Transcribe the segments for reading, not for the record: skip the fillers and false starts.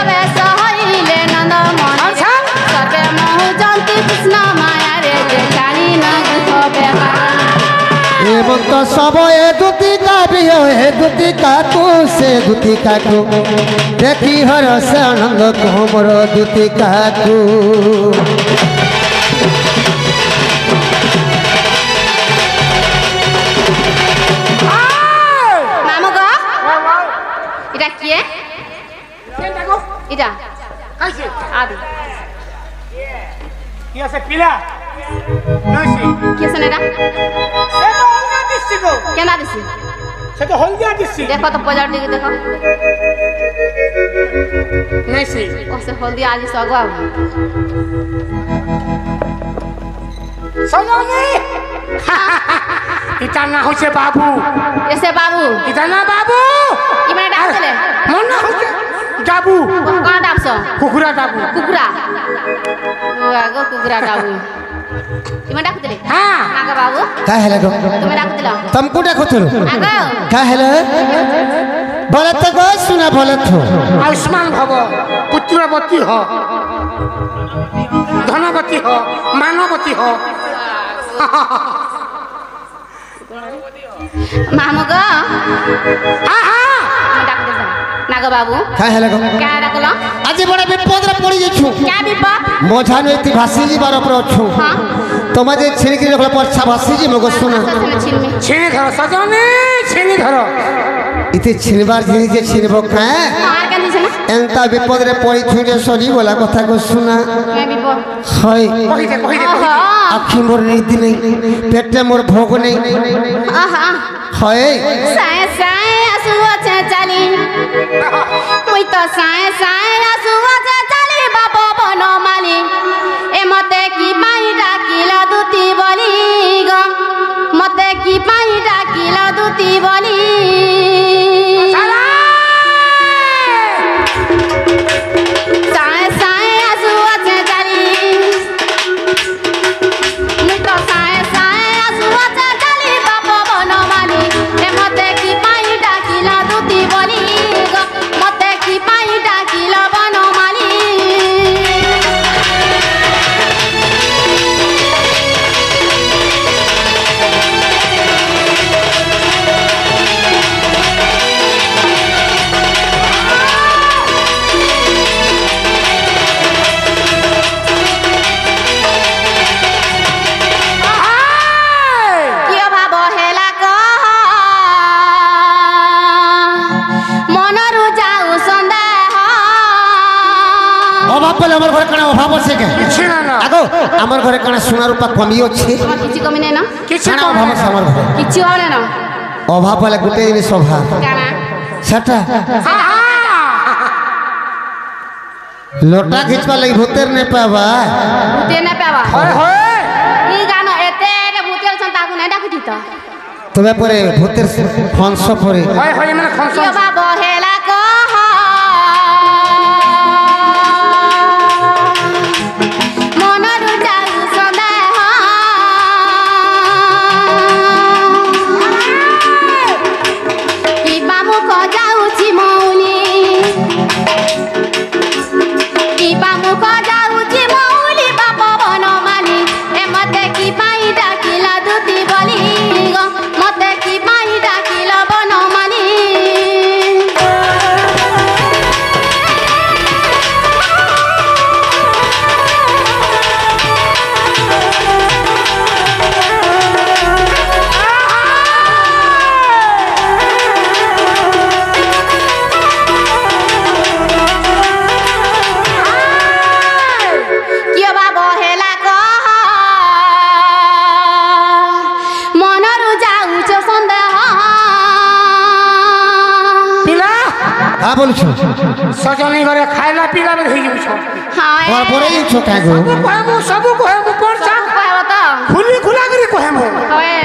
বেশ হইলে নন্দ মনি সর্বে মোহজন্তি কৃষ্ণ মায়া রে যে জানি না দুঃখ বেকার এমন্ত সব এ দুটি কাবিও হে দুটি কাকু সে দুটি কাকু দেখি হরস আনন্দ কোমর দুটি কাকু মামু গো এটা কি এটা আদি কি আছে পিলা নইছি কি আছে এটা সে তো হলদিয়া দিছি গো কেন দিছি সে তো হলদিয়া দিছি দেখো তো বাজার দিকে দেখো নইছি ও সে হলদি আজি সগা সজনি এটা না হচ্ছে বাবু এসে বাবু এটা না বাবু কি মানে ডাকলে মন না হচ্ছে ডাবু কোন ডাকছ কুকুরা ডাবু কুকুরা ও আগো কুকুরা ডাবু তুমি ডাকলে হ্যাঁ আগো বাবু का हेला गो তুমি ডাকছিল तुमको देखो तो আগো का हेला बोले तो गो सुना बोले तो आयुष्मान भव पुत्रवती हो धनवती हो मानवती हो मामू गो हाँ हाँ डाक दे नागो बाबू का हेला गो क्या डाकलो आज बड़ा विपद रे पड़ी जेछु क्या विपद मोझा ने इति भासी जी बार पर छु हाँ तोमा जे छिड़की रखला परछा भासी जी मगो सुना छिलमी छेनी धरो सजनी छेनी धरो इति छिनबार जी जे छिनबो का আর কেন দিছ না एंता विपद रे पड़ी छु जे सरी बोला कथा को सुना मैं विपद हाय कही दे ओहो आखी मोर नीति नहीं पेटे मोर भोग नहीं आहा हाय साए साए आसु আছে চালি মুই তো সাए साए आसु আছে চালি বাবা বনমালি এ মতে কি পাই ডাকিল দুতি বলি গো মতে কি পাই ডাকিল দুতি বলি साए साए आसु আছে চালি মুই তো साए साए आसु আছে চালি বাবা বনমালি এ মতে কি পাই ডাকিল দুতি বলি গো মতে কি পাই ডাকিল বনমালি কিয় ভাব হেলা কহ মনরু যাও সন্দেহ अभाव पहले हमर घर कणा अभाव আছে के কিছু না না আগো আমার ঘরে কণা সোনা রূপা কমি আছে তোমার কিছু কমি নেই না কিছু কণা না অভাব আছে আমার ঘরে কিছু হবে না অভাব পহলে গুটে জিনিস অভাব কেনা সেটা हाँ हाँ লোটা খিচবা লাগি ভূতের নে পাবা ভূতে না পাবা होय होय ই গানো এতে ভূতে অছন তাকু না ডাকি দিত তবে পরে ভূতের ফংস পরে होय होय মানে কিয় খনসন ভাব হেলা কহ মনরু যাও সন্দেহ কি বামুখ যাউছি মৌলি কি বামুখ যাউছি মৌলি বাপ বনমালি এ মতে কি পাই ডাকিল দুতি বলি গো মতে কি পাই ডাকিল বনমালি কিয় ভাব হেলা কহ মনরু যাউছ সন্দেহ পিলা হ্যাঁ বলছো সজনি ঘরে খাইলা পিলা বে হই যাউছ হ্যাঁ পর পরে ইছো কাগো সবু কহেমু পড়ছা কহব তো খুলি খুলা করে কহেমু হয়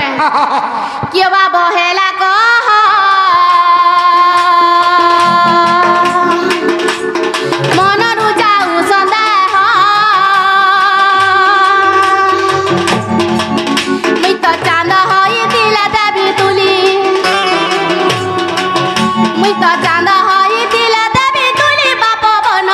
কিয় ভাব হেলা কহ মনরু যাউ সন্দেহ মুই তো চাঁদ হই দিলা দেবী তুলি মুই তো চাঁদ হই দিলা দেবী তুলি বাপ বন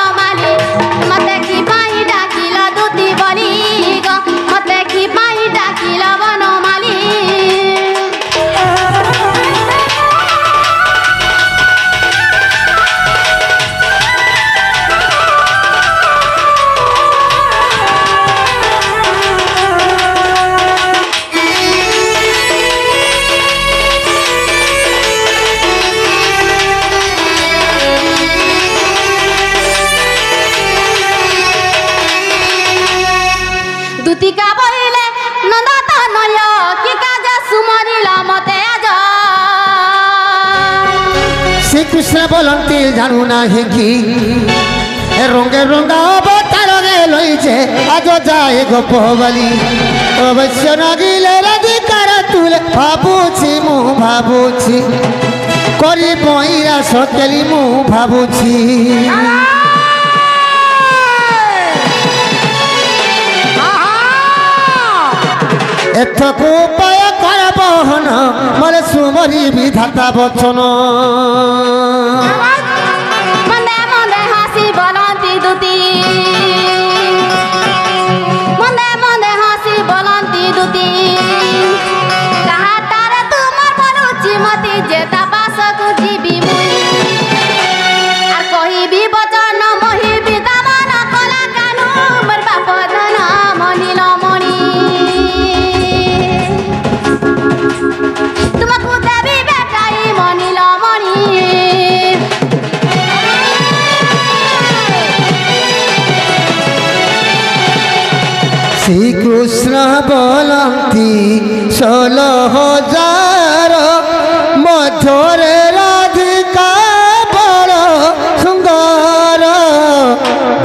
শ্রীকৃষ্ণ বলন্তি জানু নাহি কি রঙে রঙা অবতারে লইছে আজ যায় গোপবলি অবশ্য নগিলে রাধিকার তুলে ভাবুছি মু ভাবুছি করি বইরা সকেলি মু ভাবুছি এথকু উপায় করব হন মরে সুমরি বিধাতা বচন মন্দে মন্দে হাসি বলন্তি দুতি মন্দে মন্দে হাসি বলন্তি দুতি কাহাটারে তোমার বলুচি মতি যে তাপাসকু ଯିବି মুই আর কহিবি বচন মহিবি দামন কলা কানু মোর বাপ ধন মনিল মণি তোমাকু দেবি বেটাই মনিল মণি শ্রীকৃষ্ণ বলন্তি 16,000 মধ্যরে রাধিকা বড় সুন্দর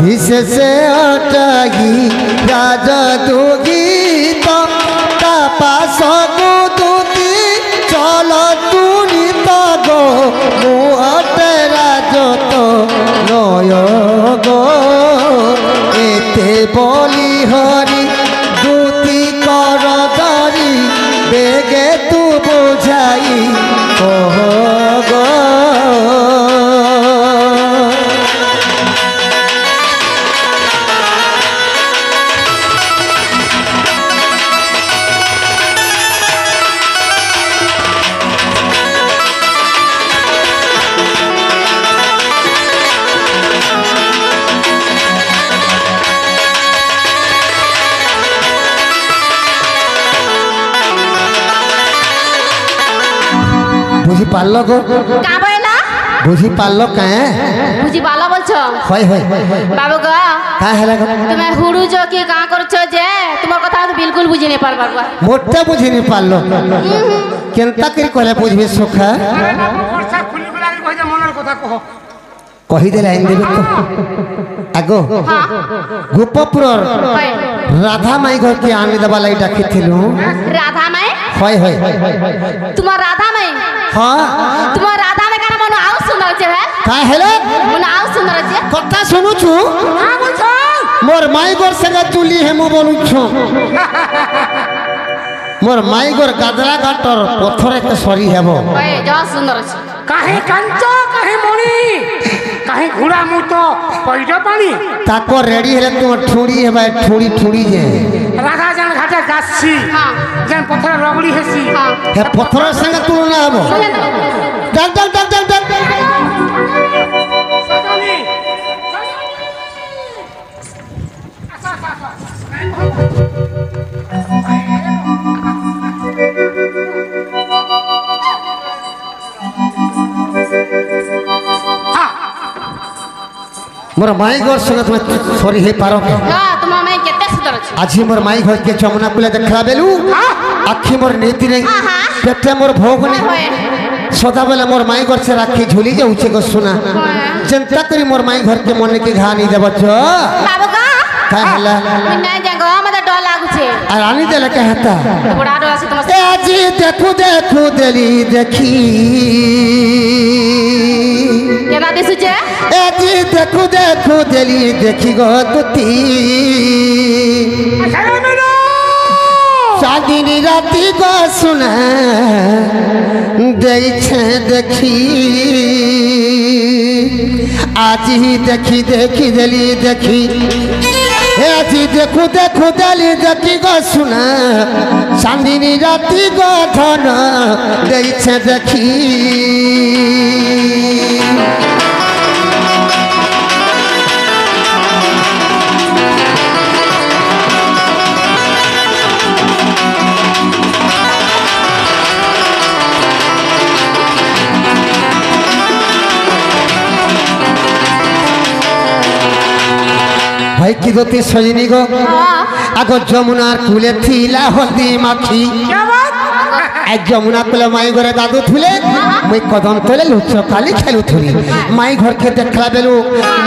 বিশেষে অটাগি রাজা দুগীত তাপাস দুতি চল তুনিত গো মুহতে রাজত নয় গো এতে বলি হরি দুতি কর ধরি বেগে তু বুঝাই কহ গো বুঝি পারল গো কা বইলা বুঝি পারল কাঁ বুঝি পালা বলছো হয় হয় বাবু গো কাঁ হেলা গো তুমি হুড়ুছ কি কা করছো যে তোমার কথা তো বিলকুল বুঝি নে পারবার গো মোটা বুঝি নি পারল কেনতা করে কলে বুঝবে সুখা ବର୍ଷା ଖୁଲି ଖୁଲାକି କହିଦେ ମନର କଥା କହ কহিদেলে আইন দেবে তো আগো হ্যাঁ গোপপুরর হয় রাধা মাই ঘরকে আনি দেবা লাগি ডাকিছিলু রাধা মাই হয় হয় তোমার রাধা মাই হ্যাঁ তোমার রাধা মাই কেন মনে আউ সুন্দর আছে হ্যাঁ কাঁ হেলে মনে আউ সুন্দর আছে কথা শুনুছু হ্যাঁ বলছ মোর মাই ঘর সঙ্গে তুলি হেমু বলুছ মোর মাই ঘর গাদরা ঘাটর পথর একটা সরি হেব হয় যা সুন্দর আছে কাহে কাঞ্চ কাহে মণি কাহে ঘোড়া মুত পইড পানি তাক রেডি হেলে তোমার ঠুড়ি হেবা ঠুড়ি ঠুড়ি যে রাধা জান ঘাটে গাছি হ্যাঁ যেন পথরে রগড়ি হেসি হ্যাঁ হে পথরের সঙ্গে তুলনা হব ডাক ডাক ডাক ডাক ডাক সজনী আসা আসা মোর মাই ঘর সঙ্গে তুমি সরি হে পারো কে হ্যাঁ তোমার মাই কেতে সুন্দর আছে আজি মোর মাই ঘর কে যমুনা কুলে দেখলা বেলু আখি মোর নীতি নেই পেটে মোর ভোগ নেই হয় সদাবেলা মোর মাই ঘর সে রাখি ঝুলি যাউছে গো শোনা চিন্তা করি মোর মাই ঘর কে মনে কি ঘা নি দেব ছ বাবু গো কা হেলা মুই নাই জাগো আমাদের ডর লাগুছে আর আনি দেলে কে হেতা বড় ডর আছে তোমার এ আজি দেখু দেখু দেলি দেখি কেনা দিছুছে আজি দেখু দেখু দেলি দেখি গো তুতি চাঁদিনী রাতি গো শুনে দেখছে দেখি আজি দেখি দেখি দেলি দেখি আজি দেখু দেখু দেলি দেখি গো শুনে চাঁদিনী রাতি গো ধন দেখছে দেখি ভাই কি গতি সজনী গো আগ যমুনার কুলে থিলা হলদি মাখি आज जमुना कले माई घरे दादू थुले मुई कदम तले लुच खाली खेलु थुली माई घर के देखला बेलु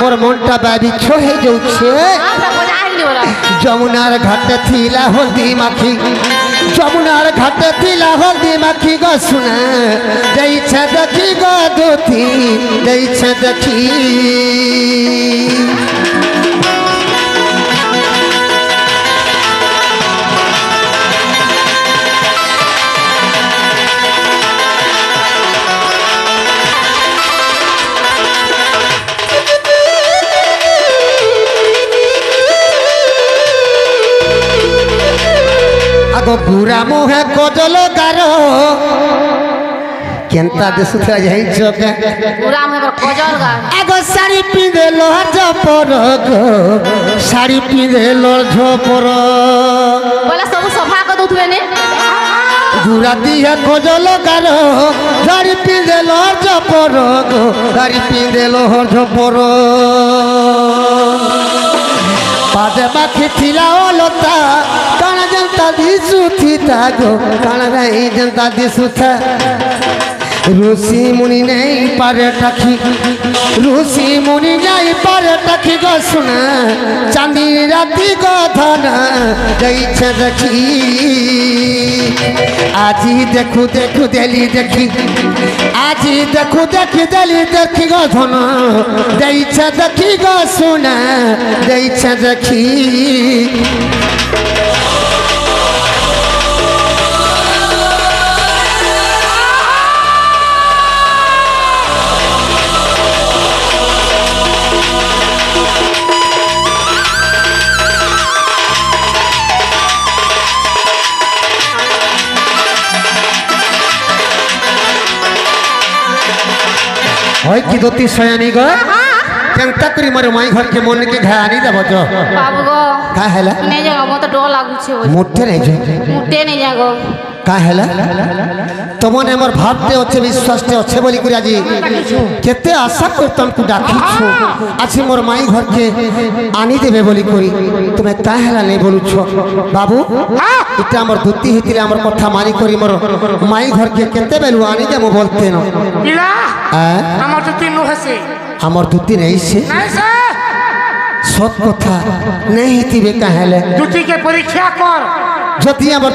मोर मनटा बाबी छो हे जाउछे जमुनार घाटे थिला हल्दी माखी जमुनार घाटे थिला हल्दी माखी गो सुना दैछे देखी गो दोती दैछे देखी आगो गुरा मुहे कजल गारो केंता देसुथा जाई चके पूरा में कजल गा आगो साड़ी पिंदे लो झपर गो साड़ी पिंदे लो झपर बोला सब सफा कर दउथबे ने गुरा दिया कजल गारो साड़ी पिंदे लो झपर गो साड़ी पिंदे लो झपर पादे बाकी थिला ओलता काना जनता दिसु थी तागो काना रही जनता दिसु था ऋषि मुनि नहीं पारे टकी ऋषि मुनि नहीं पारे टकी गो सुना चांदी राती गो धना दैछे देखी आजी देखु देखु देली देखी आजी देखु देखी देली देखी गो धना दैछे देखी गो सुना दैछे देखी होय की दोती सयानी गो केंता करी मारे माई घर के मन के घानी देबो जो बाबू गो का हैला ने जगह मत डर लागु छे मोटे नहीं जे मुटे ने जागो का हैला तमने हमर भावते अच्छे विश्वासते अच्छे बोली करी आज केते आशा करतन को डाकी छो आज मोर माई घर के आनी देबे बोली करी तुमे का हैला नहीं बोलु छो बाबू इटा हमर दुती हितिले हमर कथा मानी करी मोर माई घर के केते बेलु आनी देबो बोलते न पिला हमर दुती नु हसे हमर दुती नहीं से सत कथा नहीं हितिबे का हैले दुती के परीक्षा कर जति हमर